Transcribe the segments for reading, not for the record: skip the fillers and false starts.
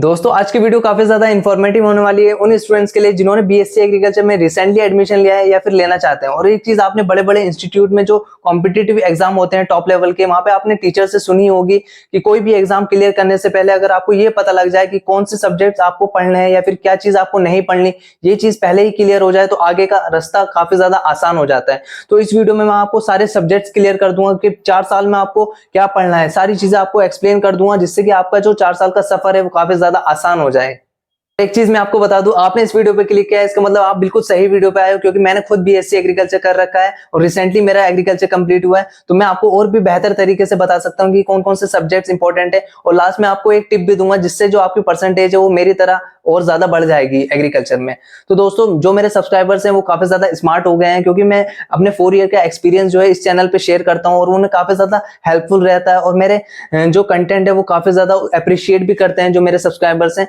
दोस्तों आज की वीडियो काफी ज्यादा इन्फॉर्मेटिव होने वाली है उन स्टूडेंट्स के लिए जिन्होंने बीएससी एग्रीकल्चर में रिसेंटली एडमिशन लिया है या फिर लेना चाहते हैं। और एक चीज आपने बड़े बड़े इंस्टीट्यूट में जो कॉम्पिटिटिव एग्जाम होते हैं टॉप लेवल के, वहां पे आपने टीचर से सुनी होगी कि कोई भी एग्जाम क्लियर करने से पहले अगर आपको ये पता लग जाए कि कौन से सब्जेक्ट आपको पढ़ने हैं या फिर क्या चीज आपको नहीं पढ़नी, ये चीज पहले ही क्लियर हो जाए तो आगे का रास्ता काफी ज्यादा आसान हो जाता है। तो इस वीडियो में मैं आपको सारे सब्जेक्ट्स क्लियर कर दूंगा कि 4 साल में आपको क्या पढ़ना है, सारी चीजें आपको एक्सप्लेन कर दूंगा जिससे कि आपका जो 4 साल का सफर है वो काफी ज्यादा आसान हो जाए। एक चीज मैं आपको बता दूं, आपने इस वीडियो पे क्लिक किया है इसका मतलब आप बिल्कुल सही वीडियो पे आए हो, क्योंकि मैंने खुद बीएससी एग्रीकल्चर कर रखा है और रिसेंटली मेरा एग्रीकल्चर कंप्लीट हुआ है। तो मैं आपको और भी बेहतर तरीके से बता सकता हूं कि कौन कौन से सब्जेक्ट्स इंपॉर्टेंट है। और लास्ट में आपको एक टिप भी दूंगा जिससे जो आपकी परसेंटेज है वो मेरी तरह और ज्यादा बढ़ जाएगी एग्रीकल्चर में। तो दोस्तों जो मेरे सब्सक्राइबर्स हैं वो काफी ज्यादा स्मार्ट हो गए हैं, क्योंकि मैं अपने 4 ईयर का एक्सपीरियंस जो है इस चैनल पे शेयर करता हूं और उन्हें काफी ज्यादा हेल्पफुल रहता है। और मेरे जो कंटेंट है वो काफी ज्यादा अप्रिशिएट भी करते हैं जो मेरे सब्सक्राइबर्स हैं।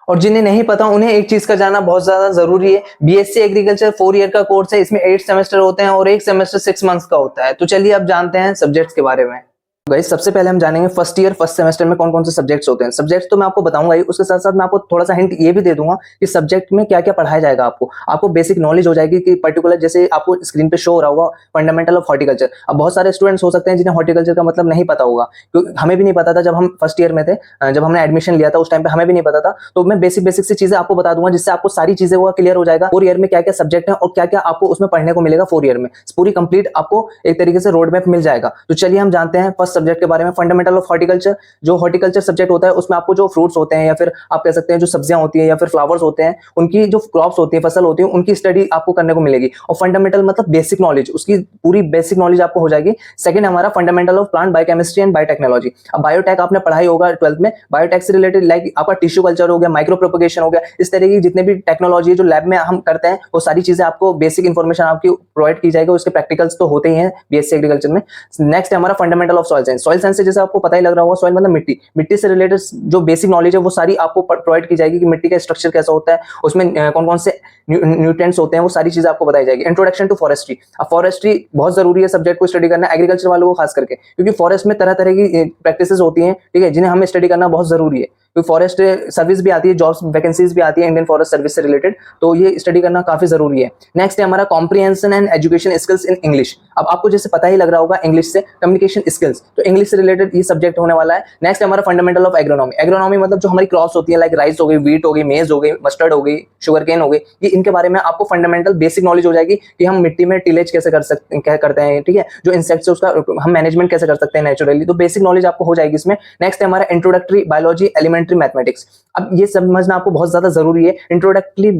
और जिन्हें नहीं पता उन्हें एक चीज का जानना बहुत ज्यादा जरूरी है। बीएससी एग्रीकल्चर 4 ईयर का कोर्स है, इसमें 8 सेमेस्टर होते हैं और एक सेमेस्टर 6 मंथ्स का होता है। तो चलिए अब जानते हैं सब्जेक्ट्स के बारे में। गाइस सबसे पहले हम जानेंगे फर्स्ट ईयर फर्स्ट सेमेस्टर में कौन कौन से सब्जेक्ट्स होते हैं। सब्जेक्ट्स तो मैं आपको बताऊंगा ही, उसके साथ साथ मैं आपको थोड़ा सा हिंट ये भी दे दूंगा कि सब्जेक्ट में क्या क्या पढ़ाया जाएगा। आपको बेसिक नॉलेज हो जाएगी कि पर्टिकुलर, जैसे आपको स्क्रीन पे शो हो रहा होगा फंडामेंटल ऑफ हॉर्टिकल्चर। अब बहुत सारे स्टूडेंट्स हो सकते हैं जिन्हें हॉर्टिकल्चर का मतलब नहीं पता होगा, क्योंकि हमें भी नहीं पता था जब हम फर्स्ट ईयर में थे, जब हमने एडमिशन लिया था उस टाइम पे हमें भी नहीं पता था। तो मैं बेसिक बेसिक सी चीजें आपको बता दूंगा जिससे आपको सारी चीजें वो क्लियर हो जाएगा। 4 ईयर में क्या क्या सब्जेक्ट है और क्या क्या आपको उसमें पढ़ने को मिलेगा 4 ईयर में, पूरी कंप्लीट आपको एक तरीके से रोड मैप मिल जाएगा। तो चलिए हम जानते हैं फर्स्ट सब्जेक्ट के बारे में, फंडामेंटल ऑफ हॉर्टिकल्चर। जो हॉर्टिकल्चर सब्जेक्ट होता है उसमें आपको जो फ्रूट्स होते हैं या फिर आप कह सकते हैं जो सब्जियां होती हैं या फिर फ्लावर्स होते हैं, उनकी जो क्रॉप्स होती है, फसल होती है, उनकी स्टडी आपको करने को मिलेगी। और फंडामेंटल मतलब बेसिक नॉलेज, उसकी पूरी बेसिक नॉलेज आपको हो जाएगी। सेकंड हमारा fundamental of plant biochemistry and biotechnology. अब बायोटेक आपने पढ़ाई होगा 12th में, बायोटेक से रिलेटेड लाइक आपका टिश्यू कल्चर हो गया, माइक्रो प्रोपगेशन हो गया, इस तरह की जितने भी टेक्नोलॉजी जो लैब में हम करते हैं वो सारी चीजें आपको बेसिक इंफॉर्मेशन आपकी प्रोवाइड की जाएगी। उसके प्रैक्टिकल्स तो होते ही हैं बीएससी एग्रीकल्चर में। नेक्स्ट है हमारा fundamental of soil science. Soil science से जैसे आपको पता ही लग रहा होगा, सॉइल मतलब मिट्टी से रिलेटेड जो बेसिक नॉलेज है वो सारी आपको प्रोवाइड की जाएगी कि मिट्टी का स्ट्रक्चर कैसा होता है, उसमें कौन कौन से न्यूट्रिएंट्स होते हैं, वो सारी चीजें आपको बताई जाएगी। Introduction to forestry. अब फॉरेस्ट्री बहुत जरूरी है सब्जेक्ट को स्टडी करना एग्रीकल्चर वालों को खास करके, क्योंकि फॉरेस्ट में तरह तरह की प्रैक्टिसेस होती हैं, ठीक है, जिन्हें हमें स्टडी करना बहुत जरूरी है। क्योंकि फॉरेस्ट सर्विस भी आती है, जॉब्स वैकेंसीज भी आती है इंडियन फॉरेस्ट सर्विस से रिलेटेड, तो ये स्टडी करना काफी जरूरी है। नेक्स्ट है हमारा comprehension and education skills in English. अब आपको जैसे पता ही लग रहा होगा इंग्लिश से कम्युनिकेशन स्किल्स, तो इंग्लिश से रिलेटेड ये सब्जेक्ट होने वाला है। नेक्स्ट है हमारा फंडामेंटल ऑफ एग्रोनॉमी। एग्रोनॉमी मतलब जो हमारी क्रॉप्स होती है, लाइक राइस हो गई, व्हीट हो गई, मेज हो गई, मस्टर्ड हो गई, शुगर केन हो गई, ये इनके बारे में आपको फंडामेंटल बेसिक नॉलेज हो जाएगी कि हम मिट्टी में टिलेज कैसे कर सकते हैं, क्या करते हैं, ठीक है, जो इंसेक्ट्स है उसका हम मैनेजमेंट कैसे कर सकते हैं नेचुरली, तो बेसिक नॉलेज आपको हो जाएगी इसमें। नेक्स्ट है हमारा इंट्रोडक्टरी बायोलॉजी, एलिमेंट्री मैथमेटिक्स। अब ये समझना आपको बहुत ज्यादा जरूरी है। इंट्रोडक्टरी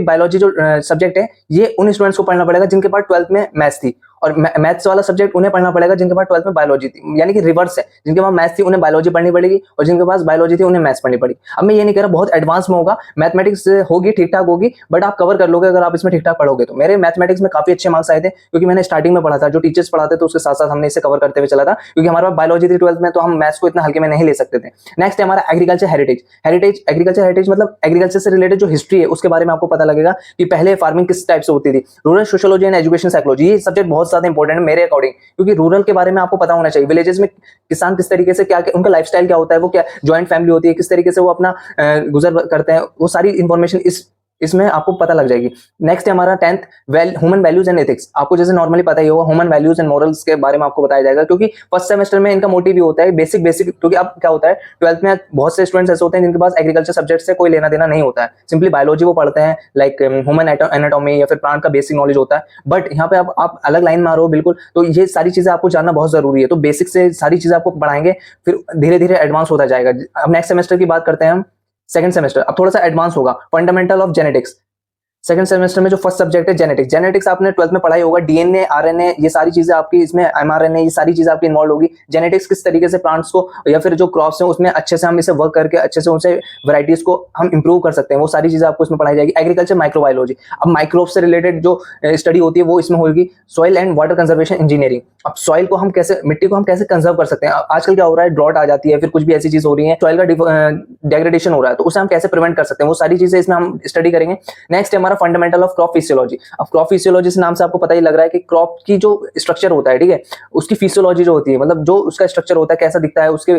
बायोलॉजी जो सब्जेक्ट है ये उन स्टूडेंट्स को पढ़ना पड़ेगा जिनके पास 12th में मैथ्स थी, और मैथ्स वाला सब्जेक्ट उन्हें पढ़ना पड़ेगा जिनके पास 12th में बायोलॉजी थी, यानी कि रिवर्स है, जिनके पास मैथ्स थी उन्हें बायोलॉजी पढ़नी पड़ेगी और जिनके पास बायोलॉजी थी उन्हें मैथ्स पढ़नी पड़ेगी। अब मैं ये नहीं कह रहा बहुत एडवांस में होगा, मैथमेटिक्स होगी ठीक ठाक होगी, बट आप कवर कर लोगे अगर आप इसमें ठीक ठाक पढ़ोगे तो। मेरे मैथमेटिक्स में काफी अच्छे मार्क्स आए थे क्योंकि मैंने स्टार्टिंग में पढ़ा था, जो टीचर्स पढ़ाते थे उसके साथ साथ हमने इसे कवर करते हुए चला था, क्योंकि हमारे पास बायोलॉजी थी 12th में, तो हम मैथ्स को इतना हल्के में नहीं ले सकते थे। नेक्स्ट है हमारा एग्रीकल्चर हेरिटेज। एग्रीकल्चर हेरिटेज मतलब एग्रीकल्चर से रिलेटेड जो हिस्ट्री है उसके बारे में आपको पता लगेगा कि पहले फार्मिंग किस टाइप से होती थी। Rural sociology and education psychology, ये सब्जेक्ट बहुत ज्यादा इंपॉर्टेंट है मेरे अकॉर्डिंग, क्योंकि रूरल के बारे में आपको पता होना चाहिए। विलेजेस में किसान किस तरीके से क्या उनका लाइफस्टाइल क्या होता है, वो क्या ज्वाइंट फैमिली होती है, किस तरीके से वो अपना गुजर करते हैं, वो सारी इंफॉर्मेशन इसमें आपको पता लग जाएगी। नेक्स्ट है हमारा 10th human values and ethics. आपको जैसे नॉर्मली पता ही होगा ह्यूमन वैल्यूज एंड मोरल्स के बारे में आपको बताया जाएगा, क्योंकि फर्स्ट सेमेस्टर में इनका मोटिव भी होता है बेसिक, क्योंकि अब क्या होता है 12th में बहुत से स्टूडेंट्स ऐसे होते हैं जिनके पास एग्रीकल्चर सब्जेक्ट से कोई लेना देना नहीं होता है, सिंपली बायोलॉजी वो पढ़ते हैं, लाइक ह्यूमन एनाटॉमी या फिर प्लांट का बेसिक नॉलेज होता है। बट यहाँ पे आप अलग लाइन में आ रहे हो बिल्कुल, तो ये सारी चीजें आपको जानना बहुत जरूरी है। तो बेसिक से सारी चीजें आपको पढ़ाएंगे, फिर धीरे धीरे एडवांस होता जाएगा। अब नेक्स्ट सेमेस्टर की बात करते हैं हम, सेकंड सेमेस्टर अब थोड़ा सा एडवांस होगा, fundamental of genetics. Second semester में जो फर्स्ट सब्जेक्ट है जेनेटिक्स आपने 12th में पढ़ाई होगा, डीएनए, आरएनए, ये सारी चीजें आपकी इसमें, एमआरएनए, ये सारी चीजें आपकी इन्वॉल्व होगी। जेनेटिक्स किस तरीके से प्लांट्स को या फिर जो क्रॉप्स हैं उसमें अच्छे से हम इसे वर्क करके अच्छे से उनसे वैरायटीज को हम इंप्रूव कर सकते हैं, वो सारी चीजें आपको इसमें पढ़ाई जाएगी। एग्रीकल्चर माइक्रोबायोलॉजी, अब माइक्रोब से रिलेटेड जो स्टडी होती है वो इसमें होगी। Soil and water conservation engineering, अब सॉइल को हम कैसे, मिट्टी को हम कैसे कंजर्व कर सकते हैं। आजकल क्या हो रहा है, ड्रॉट आ जाती है, फिर कुछ भी ऐसी चीज हो रही है, सॉइल का डेग्रेडेशन हो रहा है, तो उसे हम कैसे प्रिवेंट कर सकते हैं, वो सारी चीजें इसमें हम स्टडी करेंगे। नेक्स्ट है हमारा फंडामेंटल ऑफ क्रॉप फिजियोलॉजी। अब क्रॉप फिजियोलॉजी से नाम से आपको पता ही लग रहा है कि क्रॉप की जो स्ट्रक्चर होता है, ठीक है, उसकी फिजियोलॉजी जो होती है, मतलब जो उसका स्ट्रक्चर होता है, कैसा दिखता है, उसके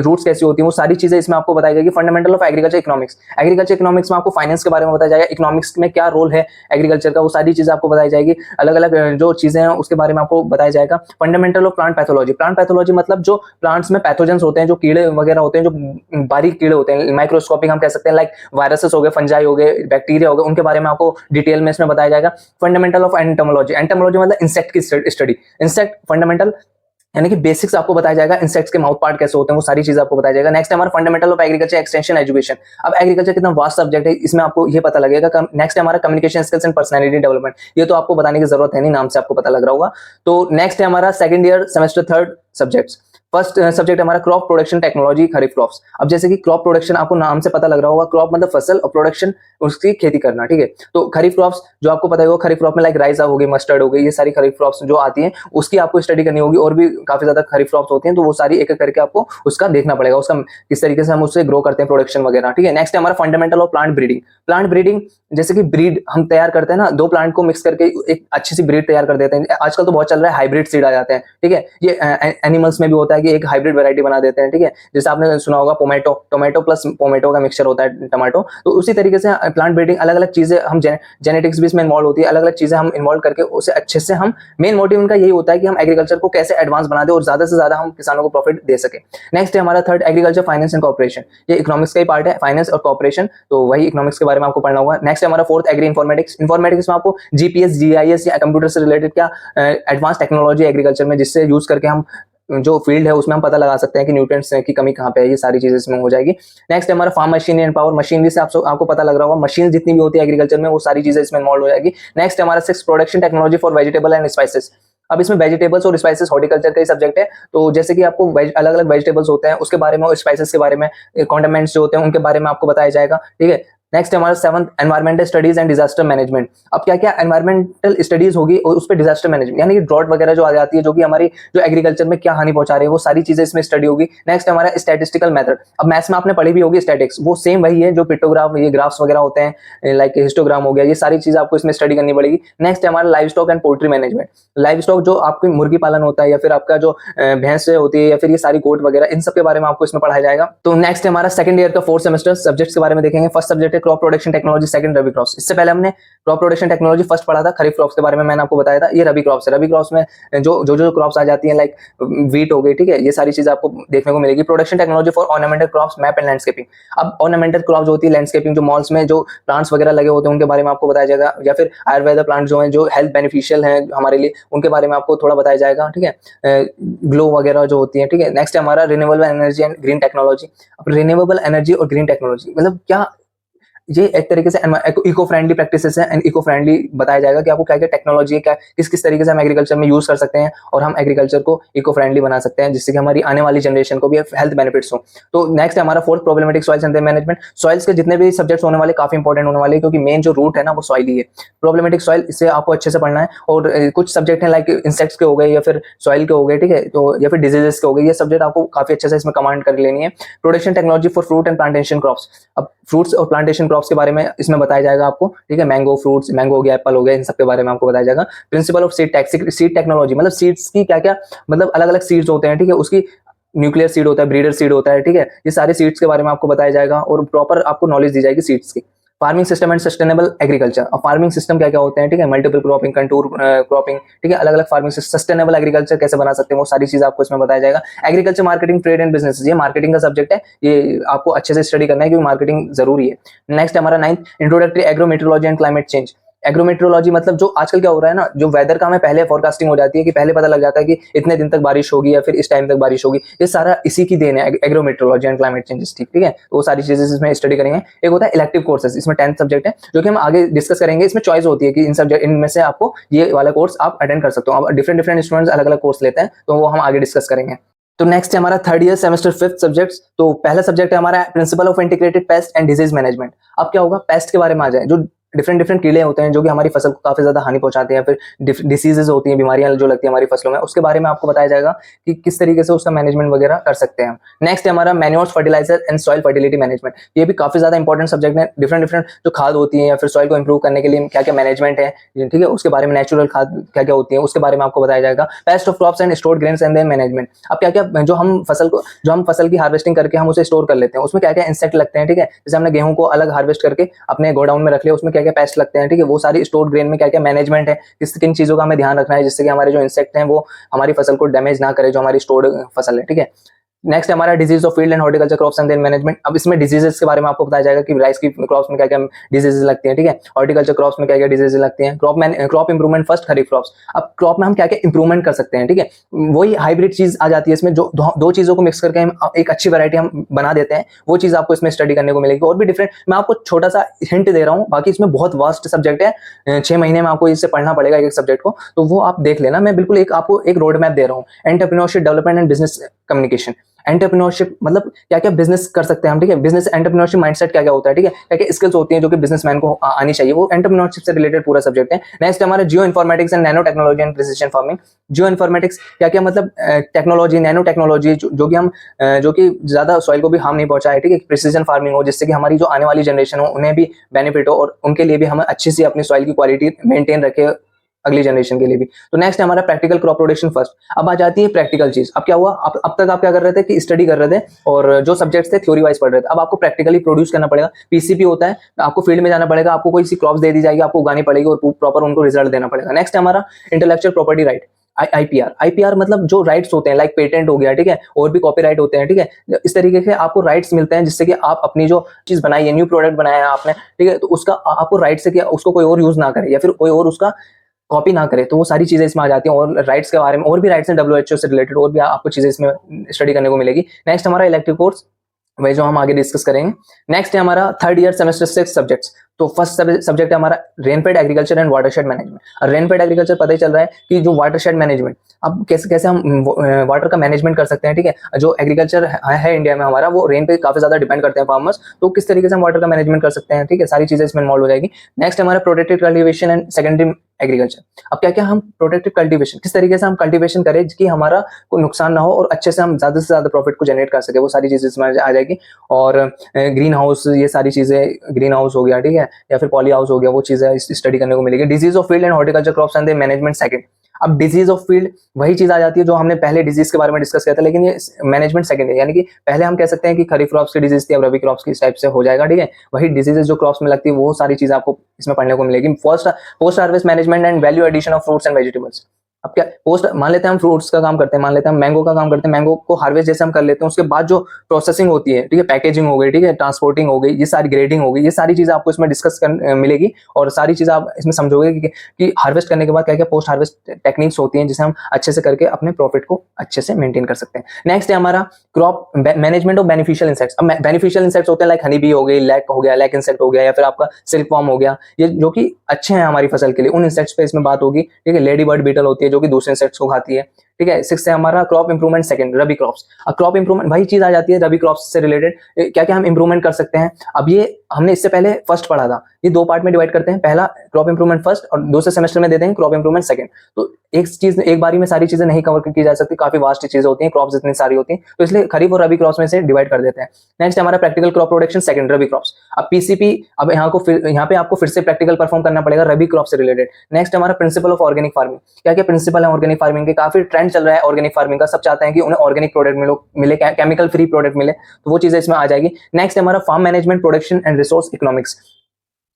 रूट्स कैसी होती है, वो सारी चीजें इसमें आपको बताई जाएगी। Fundamental of agriculture economics, agriculture economics में आपको फाइनेंस के बारे में बताया जाएगा, इकोनॉमिक्स में क्या रोल है एग्रीकल्चर का, वो सारी चीजें आपको बताई जाएगी। अलग अलग जो चीजें हैं उसके बारे में आपको बताया जाएगा। Fundamental of plant pathology, plant pathology मतलब जो प्लांट्स में पैथोजेंस होते हैं, जो कीड़े वगैरह होते हैं, जो बारीक कीड़े होते हैं, माइक्रोस्कोपिक हम कह सकते हैं, लाइक वायरसेस हो गए, फंजाई हो गए, बैक्टीरिया हो गए, उनके बारे में आपको डिटेल में इसमें बताया जाएगा। फंडामेंटल ऑफ एंटोमोलॉजी, एंटोमोलॉजी मतलब इंसेक्ट की स्टडी, इंसेक्ट फंडामेंटल यानी कि बेसिक्स आपको बताया जाएगा, इंसेक्ट्स के माउथ पार्ट कैसे होते हैं, वो सारी चीजें आपको बताया जाएगा। नेक्स्ट है हमारा fundamental of agriculture extension education. अब एग्रीकल्चर कितना वास्ट सब्जेक्ट है, इसमें आपको ये पता लगेगा। नेक्स्ट है हमारा communication skills and personality development, ये तो आपको बताने की जरूरत है नहीं, नाम से आपको पता लग रहा होगा। तो नेक्स्ट है हमारा second year semester third subjects. First subject हमारा क्रॉप प्रोडक्शन टेक्नोलॉजी खरीफ क्रॉप्स। अब जैसे कि क्रॉप प्रोडक्शन आपको नाम से पता लग रहा होगा, क्रॉप मतलब फसल और प्रोडक्शन उसकी खेती करना, ठीक है। तो खरीफ क्रॉप्स जो आपको पता होगा, खरीफ क्रॉप में लाइक राइस हो गई, मस्टर्ड हो गई, ये सारी खरीफ क्रॉप्स जो आती हैं उसकी आपको स्टडी करनी होगी। और भी काफी ज्यादा खरीफ क्रॉप्स होती हैं, तो वो सारी एक एक करके आपको उसका देखना पड़ेगा, उसका किस तरीके से हम उससे ग्रो करते हैं, प्रोडक्शन वगैरह, ठीक है। नेक्स्ट है हमारा fundamental of plant breeding. Plant breeding जैसे कि ब्रीड हम तैयार करते हैं ना, दो प्लांट को मिक्स करके एक अच्छी सी ब्रीड तैयार कर देते हैं। आजकल तो बहुत चल रहा है, हाइब्रिड सीड आ जाते हैं, ठीक है। ये एनिमल्स में भी होता है कि एक हाइब्रिड वैरायटी बना देते हैं, ठीक है। जैसे आपने सुना होगा टोमेटो प्लस पोमेटो का मिक्सचर होता है टमाटो, तो उसी तरीके से प्लांट ब्रीडिंग अलग अलग चीजें हम जेनेटिक्स भी इसमें इन्वॉल्व होती है, अलग अलग चीजें हम इन्वॉल्व करके उसे अच्छे से हम, मेन मोटिव उनका यही होता है कि हम एग्रीकल्चर को कैसे एडवांस बना दे और ज्यादा से ज्यादा हम किसानों को प्रॉफिट दे सके। नेक्स्ट है हमारा third agriculture finance and corporation, ये इकोनॉमिक्स का ही पार्ट है, फाइनेंस और कॉर्पोरेशन, तो वही इकोनॉमिक्स के बारे में आपको पढ़ना होगा। नेक्स्ट है हमारा फोर्थ एग्री इन्फॉर्मेटिक्स। इन्फॉर्मेटिक्स में आपको जीपीएस जीआईएस या कंप्यूटर से रिलेटेड क्या एडवांस टेक्नोलॉजी एग्रीकल्चर में, जिससे यूज करके हम जो फील्ड है उसमें हम पता लगा सकते हैं कि न्यूट्रिएंट्स की कमी कहाँ पे है, ये सारी चीजें इसमें हो जाएगी। नेक्स्ट है हमारा farm machinery and power, machinery से आपको पता लग रहा होगा, मशीन जितनी भी होती है एग्रीकल्चर में वो सारी चीजें इसमें इन्वॉल्व हो जाएगी। नेक्स्ट है हमारा six production technology for vegetable and spices. अब इसमें वेजिटेबल्स और स्पाइसेस हॉर्टिकल्चर का ही सब्जेक्ट है, तो जैसे कि आपको अलग अलग वेजिटेबल्स होते हैं उसके बारे में और स्पाइसेस के बारे में, कॉन्डिमेंट्स जो होते हैं उनके बारे में आपको बताया जाएगा, ठीक है। नेक्स्ट हमारा seventh environmental studies and disaster management. अब क्या क्या एनवायरमेंटल स्टडीज होगी और उस पर डिजास्टर मैनेजमेंट, यानी कि ड्रॉट वगैरह जो आ जाती है, जो कि हमारी जो एग्रीकल्चर में क्या हानि पहुंचा रही है, वो सारी चीजें इसमें स्टडी होगी। नेक्स्ट हमारा स्टैटिस्टिकल मेथड। अब मैथ्स में आपने पढ़ी भी होगी स्टैटिक्स, वो सेम वही है जो पिक्टोग्राफ, ये ग्राफ्स वगैरह होते हैं, लाइक हिस्टोग्राम हो गया, ये सारी चीजें आपको इसमें स्टडी करनी पड़ेगी। नेक्स्ट हमारा live stock and poultry management. Live stock जो आपकी मुर्गी पालन होता है या फिर आपका जो भैंस होती है या फिर ये सारी गोट वगैरह, इन सब के बारे में आपको इसमें पढ़ाया जाएगा। तो नेक्स्ट हमारा सेकंड ईयर का फोर्थ सेमेस्टर सब्जेक्ट्स के बारे में देखेंगे। फर्स्ट सब्जेक्ट है क्रॉप प्रोडक्शन टेक्नोलॉजी, सेकंड रबी क्रॉप्स। इससे पहले हमने क्रॉप प्रोडक्शन टेक्नोलॉजी फर्स्ट पढ़ा था, खरीफ क्रॉप्स के बारे में मैंने आपको बताया था। ये रबी क्रॉप्स है, रबी क्रॉप्स में जो क्रॉप्स आ जाती हैं, लाइक वीट हो गई, ठीक है, ये सारी चीजें आपको देखने को मिलेगी। Production technology for ornamental crops, map and landscaping. अब ऑर्नामेंटल क्रॉप जो होती है, लैंडस्केपिंग, जो मॉल्स में जो प्लांट्स वगैरह लगे होते हैं उनके बारे में आपको बताया जाएगा, या फिर आयुर्वेदा प्लांट जो है, जो हेल्थ बेनिफिशियल है हमारे लिए, उनके बारे में आपको थोड़ा बताया जाएगा, ठीक है। ग्लो वगैरह जो होती है, ठीक है। नेक्स्ट है हमारा renewable energy and green technology. अब रिन्यूएबल एनर्जी और ग्रीन टेक्नोलॉजी मतलब क्या, ये एक तरीके से इको फ्रेंडली प्रैक्टिसेस है एंड इको फ्रेंडली बताया जाएगा कि आपको क्या क्या टेक्नोलॉजी है, क्या किस किस तरीके से हम एग्रीकल्चर में यूज कर सकते हैं और हम एग्रीकल्चर को इको फ्रेंडली बना सकते हैं, जिससे कि हमारी आने वाली जनरेशन को भी हेल्थ बेनिफिट्स हो। तो नेक्स्ट है हमारा fourth problematic soils and management. Soils के जितने भी सब्जेक्ट्स होने वाले काफी इंपॉर्टेंट होने वाले, क्योंकि मेन जो रूट है ना वो सॉइल ही है। प्रॉब्लमेटिक सॉइल, इसे आपको अच्छे से पढ़ना है। और कुछ सब्जेक्ट है लाइक इंसेक्ट्स के हो गए या फिर सॉइल के हो गए, ठीक है, तो या फिर डिजीजेस के हो गए, ये सब्जेक्ट आपको काफी अच्छे से इसमें कमांड कर लेनी है। Production technology for fruit and plantation crops. अब फ्रूट्स और प्लांटेशन क्रॉप्स के बारे में इसमें बताया जाएगा आपको, ठीक है। मैंगो फ्रूट्स, मैंगो हो गया, एप्पल हो गया, इन सब के बारे में आपको बताया जाएगा। प्रिंसिपल ऑफ सीड टेक्नोलॉजी मतलब सीड्स की क्या क्या, मतलब अलग अलग सीड्स होते हैं, ठीक है, उसकी न्यूक्लियर सीड होता है, ब्रीडर सीड होता है, ठीक है, ये सारे सीड्स के बारे में आपको बताया जाएगा और प्रॉपर आपको नॉलेज दी जाएगी सीड्स की। Farming system and sustainable agriculture. और फार्मिंग सिस्टम क्या क्या होते हैं, ठीक है, मल्टीपल क्रॉपिंग, कंटूर क्रॉपिंग, ठीक है, अलग अलग फार्मिंग, सस्टेनेबल एग्रीकल्चर कैसे बना सकते हैं, वो सारी चीज आपको इसमें बताया जाएगा। Agriculture marketing, trade and business, ये मार्केटिंग का सब्जेक्ट है, ये आपको अच्छे से स्टडी करना है क्योंकि मार्केटिंग जरूरी है। नेक्स्ट हमारा ninth introductory agrometeorology and climate change. Agrometeorology मतलब जो आजकल क्या हो रहा है ना, जो वेदर का हमें पहले फोरकास्टिंग हो जाती है कि पहले पता लग जाता है कि इतने दिन तक बारिश होगी या फिर इस टाइम तक बारिश होगी, ये सारा इसी की देन है, एग्रोमेट्रोलॉजी एंड क्लाइमेट चेंजेस, ठीक है। तो वो सारी चीजें इसमें स्टडी करेंगे। एक होता है इलेक्टिव कोर्सेज, इसमें 10th सब्जेक्ट है जो कि हम आगे डिस्कस करेंगे। इसमें चॉइस होती है कि इन सब्जेक्ट, इनमें से आपको ये वाला कोर्स आप अटेंड कर सकते हो। अब डिफरेंट डिफरेंट स्टूडेंट्स अलग अलग कोर्स लेते हैं, तो वो हम आगे डिस्कस करेंगे। तो नेक्स्ट है हमारा third year semester fifth subjects. तो पहला सब्जेक्ट है हमारा principle of integrated pest and disease management. अब क्या होगा, पेस्ट के बारे में आ जाए, जो डिफरेंट डिफरेंट कीड़े होते हैं जो कि हमारी फसल को काफी ज्यादा हानि पहुंचाते हैं, फिर डिसीजेज होती हैं, बीमारियां जो लगती है हमारी फसलों में, उसके बारे में आपको बताया जाएगा कि किस तरीके से उसका मैनेजमेंट वगैरह कर सकते हैं। नेक्स्ट है हमारा manures, fertiliser and soil fertility management. ये भी काफी ज्यादा इंपॉर्टेंट सब्जेक्ट है। डिफरेंट डिफरेंट जो खाद होती है या फिर सॉइल को इंप्रूव करने के लिए क्या क्या मैनेजमेंट है, ठीक है, उसके बारे में, नेचुरल खाद क्या क्या होती है उसके बारे में आपको बताया जाएगा। Paste of crops and stored grains and there management. अब क्या क्या जो हम फसल की हार्वेस्टिंग करके हम उसे स्टोर कर लेते हैं, उसमें क्या क्या इंसेक्ट लगते हैं, ठीक है, जैसे हमने गेहूं को अलग हार्वेस्ट करके अपने गोडाउन में रख लिया, उसमें क्या क्या पेस्ट लगते हैं, ठीक है, वो सारी स्टोर्ड ग्रेन में क्या क्या मैनेजमेंट है, किन चीजों का हमें ध्यान रखना है जिससे कि हमारे जो इंसेक्ट हैं वो हमारी फसल को डैमेज ना करे, जो हमारी स्टोर्ड फसल है, ठीक है। नेक्स्ट हमारा disease of field and horticulture crops and there management. अब इसमें डिजीजेस के बारे में आपको बताया जाएगा कि राइस की क्रॉप्स में क्या क्या डिजीजेस लगती हैं, ठीक है, हॉर्टिकल्चर क्रॉप्स में क्या क्या डिजीजेस लगती हैं, क्रॉप इंप्रूवमेंट फर्स्ट, खरीफ क्रॉप्स। अब क्रॉप में हम क्या क्या इंप्रूवमेंट कर सकते हैं, ठीक है, वही हाइब्रिड चीज आ जाती है इसमें, जो दो चीजों को मिक्स करके हम एक अच्छी वैरायटी हम बना देते हैं, वो चीज आपको इसमें स्टडी करने को मिलेगी। और भी डिफरेंट, मैं आपको छोटा सा हिंट दे रहा हूँ, बाकी इसमें बहुत वास्ट सब्जेक्ट है, 6 महीने में आपको इससे पढ़ना पड़ेगा एक सब्जेक्ट को, तो वो आप देख लेना। मैं बिल्कुल आपको एक रोड मैप दे रहा हूँ। Entrepreneurship development and business communication. Entrepreneurship मतलब क्या क्या बिजनेस कर सकते हैं हम, ठीक है, बिजनेस एंटरप्रेन्योरशिप माइंडसेट क्या क्या होता है, ठीक है, क्या क्या स्किल्स होती हैं जो कि बिजनेसमैन को आनी चाहिए, वो एंटरप्रेन्योरशिप से रिलेटेड पूरा सब्जेक्ट है। नेक्स्ट हमारा geo informatics and nano technology and precision farming. Geo informatics क्या क्या मतलब टेक्नोलॉजी, नैनो टेक्नोलॉजी जो कि ज्यादा सॉइल को भी हार्म नहीं पहुंचाए, ठीक है, प्रिसिजन फार्मिंग हो जिससे कि हमारी जो आने वाली जनरेशन हो उन्हें भी बेनिफिट हो और उनके लिए भी हम अच्छी सी अपनी सॉइल की क्वालिटी मेंटेन रखे अगली जनरेशन के लिए भी। तो नेक्स्ट है हमारा प्रैक्टिकल क्रॉप प्रोडक्शन फर्स्ट। अब आ जाती है प्रैक्टिकल चीज। अब क्या हुआ, अब तक आप क्या कर रहे थे कि स्टडी कर रहे थे और जो सब्जेक्ट्स थे थ्योरी वाइज पढ़ रहे थे, अब आपको प्रैक्टिकली प्रोड्यूस करना पड़ेगा। पीसीपी होता है, आपको फील्ड में जाना पड़ेगा, आपको कोई सी क्रॉप्स दे दी जाएगी, आपको उगानी पड़ेगी और प्रॉपर उनको रिजल्ट देना पड़ेगा। नेक्स्ट है हमारा intellectual property right, IPR. IPR मतलब जो राइट्स होते हैं, लाइक पेटेंट हो गया, ठीक है, और भी कॉपीराइट होते हैं, ठीक है, इस तरीके से आपको राइट्स मिलते हैं जिससे कि आप अपनी जो चीज बनाई है, न्यू प्रोडक्ट बनाया है आपने, ठीक है, तो उसका आपको राइट से कि उसको कोई और यूज ना करे या फिर कोई और उसका कॉपी ना करे, तो वो सारी चीजें इसमें आ जाती हैं। और राइट्स के बारे में और भी राइट्स हैं डब्ल्यूएचओ से रिलेटेड, और भी आपको चीजें इसमें स्टडी करने को मिलेगी। नेक्स्ट हमारा इलेक्टिव कोर्स, वही जो हम आगे डिस्कस करेंगे। नेक्स्ट है हमारा थर्ड ईयर सेमेस्टर 6 सब्जेक्ट्स। तो फर्स्ट सब्जेक्ट है हमारा rainfed agriculture and watershed management. Rainfed agriculture पता ही चल रहा है कि जो वाटरशेड मैनेजमेंट, अब कैसे कैसे हम वाटर का मैनेजमेंट कर सकते हैं, ठीक है, जो एग्रीकल्चर है इंडिया में हमारा, वो रेन पे काफी ज्यादा डिपेंड करते हैं फार्मर्स, तो किस तरीके से हम वाटर का मैनेजमेंट कर सकते हैं, ठीक है, सारी चीजें इसमें इन्वॉल्व हो जाएगी। नेक्स्ट हमारा protected cultivation and secondary agriculture. अब क्या क्या हम प्रोटेक्टेड कल्टीवेशन, किस तरीके से हम कल्टीवेशन करें कि हमारा कोई नुकसान ना हो और अच्छे से हम ज्यादा से ज्यादा प्रॉफिट को जनरेट कर सके, वो सारी चीजें इसमें आ जाएगी। और ग्रीन हाउस, ये सारी चीजें, ग्रीन हाउस हो गया, ठीक है, या फिर पॉली हाउस हो गया, वो चीजें स्टडी करने को मिलेगी। Disease of field and horticulture crops and management second. अब डिजीज ऑफ फील्ड वही चीज आ जाती है जो हमने पहले डिजीज के बारे में डिस्कस किया था, लेकिन ये मैनेजमेंट सेकंड है, यानी कि पहले हम कह सकते हैं कि खरीफ क्रॉप्स की डिजीज थी, अब रबी क्रॉप्स की टाइप से हो जाएगा, ठीक है, वही डिजीजेस जो क्रॉप्स में लगती है वो सारी चीजें आपको इसमें पढ़ने को मिलेगी। Post harvest management and value addition of fruits and vegetables. अब क्या पोस्ट, मान लेते हैं हम फ्रूट्स का काम करते हैं, मान लेते हैं हम मैंगो का काम करते हैं, मैंगो को हार्वेस्ट जैसे हम कर लेते हैं, उसके बाद जो प्रोसेसिंग होती है, ठीक है, पैकेजिंग हो गई, ठीक है, ट्रांसपोर्टिंग हो गई, ये सारी ग्रेडिंग हो गई, ये सारी चीजें आपको इसमें डिस्कस मिलेगी और सारी चीजें आप इसमें समझोगे कि हार्वेस्ट करने के बाद क्या क्या पोस्ट हार्वेस्ट टेक्निक्स होती हैं जिसे हम अच्छे से करके अपने प्रॉफिट को अच्छे से मेंटेन कर सकते हैं। नेक्स्ट है हमारा crop management of beneficial insects. अब बेनिफिशियल इंसेक्ट्स होते हैं लाइक हनी बी हो गई, लैक हो गया, लैक इंसेक्ट हो गया, या फिर आपका सिल्क वॉर्म हो गया, ये जो कि अच्छे हैं हमारी फसल के लिए, उन इंसेक्ट्स पे इसमें बात होगी, ठीक है। लेडी बर्ड बीटल होती है जो कि दूसरे इंसेक्ट्स को खाती है, ठीक है। 6 है हमारा क्रॉप इंप्रूवमेंट सेकंड, रबी क्रॉप्स। अब क्रॉप इंप्रूवमेंट वही चीज आ जाती है रबी क्रॉप्स से रिलेटेड, क्या क्या हम इंप्रूवमेंट कर सकते हैं। अब ये हमने इससे पहले फर्स्ट पढ़ा था, ये 2 पार्ट में डिवाइड करते हैं, पहला क्रॉप इंप्रूवमेंट फर्स्ट और दूसरे सेमेस्टर में देते हैं क्रॉप इंप्रूवमेंट सेकंड। तो एक चीज एक बारी में सारी चीजें नहीं कवर की जा सकती, काफी वास्ट चीजें होती हैं, क्रॉप्स इतनी सारी होती हैं, तो इसलिए खरीफ और रबी क्रॉप्स में से डिवाइड कर देते हैं। नेक्स्ट हमारा प्रैक्टिकल क्रॉप प्रोडक्शन सेकंड, रबी क्रॉप्स। अब पीसीपी, अब यहाँ पे आपको फिर से प्रैक्टिकल परफॉर्म करना पड़ेगा रबी क्रॉप से रिलेटेड। नेक्स्ट हमारा प्रिंसिपल ऑफ ऑर्गेनिक फार्मिंग। क्या क्या प्रिंसिपल है ऑर्गेनिक फार्मिंग के, काफी ट्रेंड चल रहा है ऑर्गेनिक फार्मिंग का, सब चाहते हैं कि उन्हें ऑर्गेनिक प्रोडक्ट मिले, केमिकल फ्री प्रोडक्ट मिले, तो वो चीजें इसमें आ जाएगी। नेक्स्ट हमारा farm management, production and resource economics.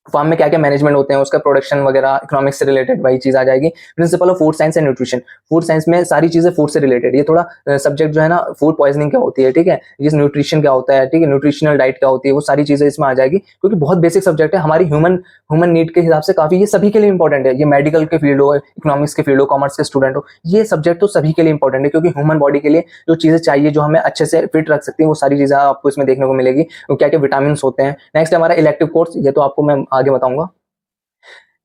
Farm में क्या क्या मैनेजमेंट होते हैं, उसका प्रोडक्शन वगैरह, इकोनॉमिक्स से रिलेटेड वही चीज आ जाएगी। Principle of food science and nutrition. Food science में सारी चीजें फूड से रिलेटेड, ये थोड़ा सब्जेक्ट जो है ना, फूड पॉइजनिंग क्या होती है, ठीक है, ये न्यूट्रिशन क्या होता है, ठीक है, न्यूट्रिशनल डाइट क्या होती है, वो सारी चीजें इसमें आ जाएगी, क्योंकि बहुत बेसिक सब्जेक्ट है हमारी ह्यूमन नीड के हिसाब से, काफी ये सभी के लिए इंपॉर्टेंट है। ये मेडिकल के फील्ड हो, इकोनॉमिक्स के फील्ड हो, कॉमर्स के स्टूडेंट हो, ये सब्जेक्ट तो सभी के लिए इंपॉर्टेंट है, क्योंकि ह्यूमन बॉडी के लिए जो चीजें चाहिए, जो हमें अच्छे से फिट रख सकती है, वो सारी चीजें आपको इसमें देखने को मिलेगी, क्या क्या विटामिन होते हैं। नेक्स्ट हमारा इलेक्टिव कोर्स, ये तो आपको मैं आगे बताऊंगा।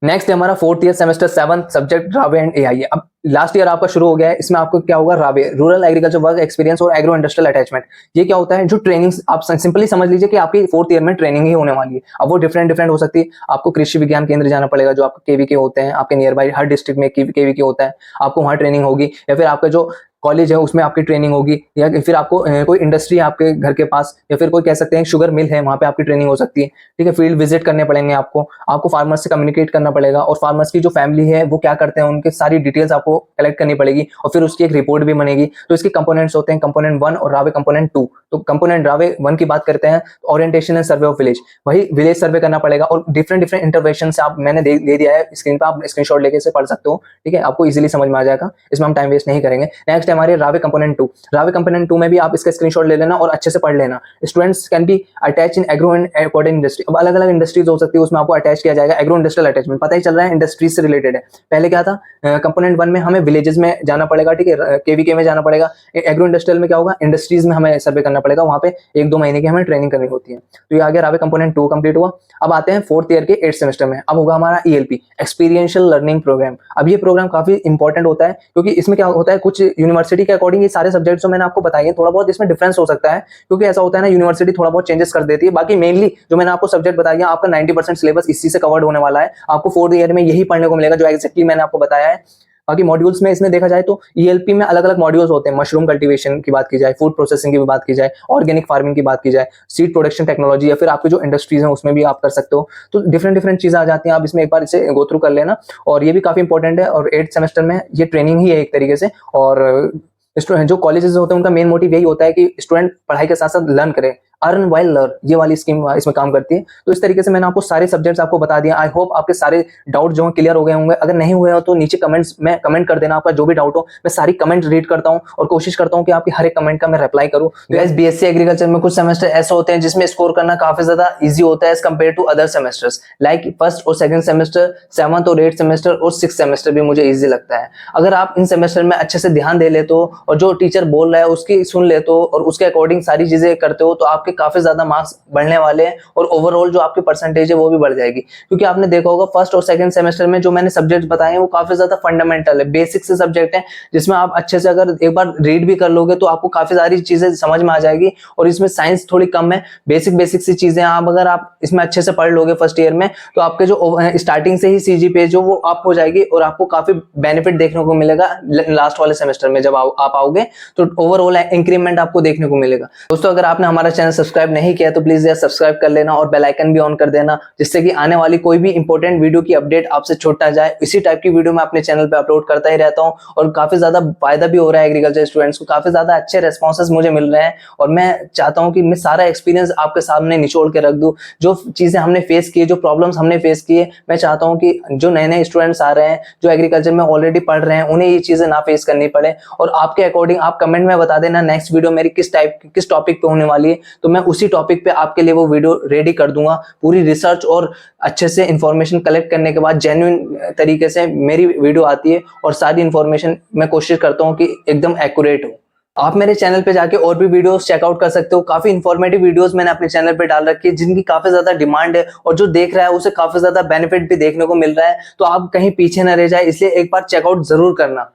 नेक्स्ट है हमारा fourth year semester 7th subject रावे एंड एआई। अब लास्ट ईयर आपका शुरू हो गया है, इसमें आपको क्या होगा, रावे रूरल एग्रीकल्चर वर्क एक्सपीरियंस और एग्रो इंडस्ट्रियल अटैचमेंट। ये क्या होता है, जो ट्रेनिंग आप सिंपली समझ लीजिए कि आपकी फोर्थ ईयर में ट्रेनिंग ही होने वाली है। अब वो डिफरेंट डिफरेंट हो सकती है। आपको कृषि विज्ञान केंद्र जाना पड़ेगा, जो आपके केवी के होते हैं, आपके नियर बाई हर डिस्ट्रिक्ट में केवी के होता है, आपको वहां ट्रेनिंग होगी। या फिर आपका जो कॉलेज है उसमें आपकी ट्रेनिंग होगी, या फिर आपको कोई इंडस्ट्री है आपके घर के पास, या फिर कोई कह सकते हैं शुगर मिल है, वहां पे आपकी ट्रेनिंग हो सकती है। ठीक है, फील्ड विजिट करने पड़ेंगे आपको फार्मर्स से कम्युनिकेट करना पड़ेगा, और फार्मर्स की जो फैमिली है वो क्या करते हैं उनकी सारी डिटेल्स आपको कलेक्ट करनी पड़ेगी, और फिर उसकी एक रिपोर्ट भी बनेगी। तो इसके कंपोनेंट्स होते हैं कंपोनेंट 1 और रावे कंपोनेंट 2। तो कंपोनेंट रावे 1 की बात करते हैं, orientation and survey of village, वही विलेज सर्वे करना पड़ेगा, और डिफरेंट डिफरेंट इंटरवेंशन से आप मैंने दे दिया है स्क्रीन पर, आप स्क्रीनशॉट लेके इसे पढ़ सकते हो। ठीक है, आपको इजीली समझ में आ जाएगा, इसमें हम टाइम वेस्ट नहीं करेंगे। नेक्स्ट है हमारे रावे कंपोनेंट 2। रावे कंपोनेंट 2 में भी आप इसका स्क्रीनशॉट ले लेना और अच्छे से पढ़ लेना। Students can be attach in agro and according industry. अब अलग अलग इंडस्ट्रीज हो सकती है, उसमें आपको अटैच किया जाएगा। एग्रो इंडस्ट्रियल अटैचमेंट पता ही चल रहा है इंडस्ट्रीज से रिलेटेड है। पहले क्या था, कंपोनेंट 1 में हमें विलेजेस में जाना पड़ेगा, ठीक है, केवीके में जाना पड़ेगा। एग्रो इंडस्ट्रियल में क्या होगा, इंडस्ट्रीज में हमें सर्वे करना पड़ेगा, वहां पे 1-2 महीने की हमें ट्रेनिंग करनी होती है। तो ये आगे रावे कंपोनेंट 2 कंप्लीट हुआ। अब आते हैं फोर्थ ईयर के 8th सेमेस्टर में। अब होगा हमारा ईएलपी, एक्सपीरियंशियल लर्निंग प्रोग्राम। अब ये प्रोग्राम काफी इंपॉर्टेंट होता है, क्योंकि इसमें क्या होता है, कुछ यूनिवर्सिटी के अकॉर्डिंग ये सारे सब्जेक्ट्स जो मैंने आपको बताइए, थोड़ा बहुत इसमें डिफरेंस हो सकता है, क्योंकि ऐसा होता है ना, यूनिवर्सिटी थोड़ा बहुत चेंजेस कर देती है। बाकी मेनली जो मैंने आपको सब्जेक्ट बताया, आपका 90% सिलेबस इसी से कवर्ड होने वाला है। आपको फोर्थ ईयर में यही पढ़ने को मिलेगा जो एक्जेक्टली मैंने आपको बताया है। बाकी मॉड्यूल्स में इसमें देखा जाए तो ईएलपी में अलग अलग मॉड्यूल्स होते हैं। मशरूम कल्टीवेशन की बात की जाए, फूड प्रोसेसिंग की भी बात की जाए, ऑर्गेनिक फार्मिंग की बात की जाए, सीड प्रोडक्शन टेक्नोलॉजी, या फिर आपके जो इंडस्ट्रीज हैं उसमें भी आप कर सकते हो। तो डिफरेंट डिफरेंट चीजें आ जाती हैं, आप इसमें एक बार इसे गो थ्रू कर लेना। और ये भी काफी इंपॉर्टेंट है, और 8th सेमेस्टर में ये ट्रेनिंग ही है एक तरीके से। और स्टूडेंट जो कॉलेजेस होते हैं उनका मेन मोटिव यही होता है कि स्टूडेंट पढ़ाई के साथ साथ लर्न करे, अर्न वाइल लर्न, ये वाली स्कीम इसमें काम करती है। तो इस तरीके से मैंने आपको सारे सब्जेक्ट्स आपको बता दिया। आई होप आपके सारे डाउट जो क्लियर हो गए होंगे। अगर नहीं हुए हो तो नीचे कमेंट्स में कमेंट कर देना, आपका जो भी डाउट हो। मैं सारी कमेंट रीड करता हूं और कोशिश करता हूं कि आपकी हर एक कमेंट का मैं रिप्लाई करूं। तो गाइस, बीएससी एग्रीकल्चर में कुछ सेमेस्टर ऐसे होते हैं जिसमें स्कोर करना काफी ज्यादा इजी होता है as compare to other semesters, like first और सेकंड सेमेस्टर, 7th और 8th सेमेस्टर और 6th सेमेस्टर भी मुझे इजी लगता है। अगर आप इन सेमेस्टर में अच्छे से ध्यान दे लेते हो और जो टीचर बोल रहा है उसकी सुन लेते हो और उसके अकॉर्डिंग सारी चीजें करते हो, तो आपके काफी ज्यादा मार्क्स बढ़ने वाले हैं, और ओवरऑल जो आपकी परसेंटेज है वो भी बढ़ जाएगी। क्योंकि आपने देखा होगा फर्स्ट और सेकंड सेमेस्टर में जो मैंने सब्जेक्ट बताए हैं वो काफी ज्यादा फंडामेंटल है, बेसिक से सब्जेक्ट है, जिसमें आप अच्छे से अगर एक बार रीड भी कर लोगे तो आपको काफी सारी चीजें समझ में आ जाएगी। और इसमें साइंस थोड़ी कम है, बेसिक बेसिक सी चीजें अगर आप इसमें अच्छे से पढ़ लोगे फर्स्ट ईयर में, तो आपके जो स्टार्टिंग से ही सीजीपीए जो वो अप हो जाएगी, और आपको काफी बेनिफिट देखने को मिलेगा लास्ट वाले सेमेस्टर में। जब आप आओगे तो ओवरऑल इंक्रीमेंट आपको देखने को मिलेगा। दोस्तों, अगर आपने हमारा चैनल सब्सक्राइब नहीं किया तो प्लीज यार सब्सक्राइब कर लेना और बेल आइकन भी ऑन कर देना, जिससे कि आने वाली कोई भी इंपॉर्टेंट वीडियो की अपडेट आपसे छूट ना जाए। इसी टाइप की वीडियो मैं अपने चैनल पे अपलोड करता ही रहता हूं, और काफी ज्यादा फायदा भी हो रहा है एग्रीकल्चर स्टूडेंट्स को। काफी ज्यादा अच्छे रेस्पॉन्सेस मुझे मिल रहे हैं, और मैं चाहता हूं कि मैं सारा एक्सपीरियंस आपके सामने निचोड़ के रख दूं। जो चीजें हमने फेस की, जो प्रॉब्लम्स हमने फेस की है, मैं चाहता हूं कि जो नए नए स्टूडेंट्स आ रहे हैं, जो एग्रीकल्चर में ऑलरेडी पढ़ रहे हैं, उन्हें ये चीजें ना फेस करनी पड़े। और आपके अकॉर्डिंग आप कमेंट में बता देना नेक्स्ट वीडियो मेरी किस टॉपिक पे होने वाली है, तो मैं उसी टॉपिक पे आपके लिए वो वीडियो रेडी कर दूंगा। पूरी रिसर्च और अच्छे से इंफॉर्मेशन कलेक्ट करने के बाद जेन्युइन तरीके से मेरी वीडियो आती है, और सारी इंफॉर्मेशन मैं कोशिश करता हूं कि एकदम एक्यूरेट हो। आप मेरे चैनल पे जाके और भी वीडियोस चेकआउट कर सकते हो। काफी इंफॉर्मेटिव वीडियोस मैंने अपने चैनल पे डाल रखी है, जिनकी काफी ज्यादा डिमांड है, और जो देख रहा है उसे काफी ज्यादा बेनिफिट भी देखने को मिल रहा है। तो आप कहीं पीछे न रह जाए, इसलिए एक बार चेकआउट जरूर करना।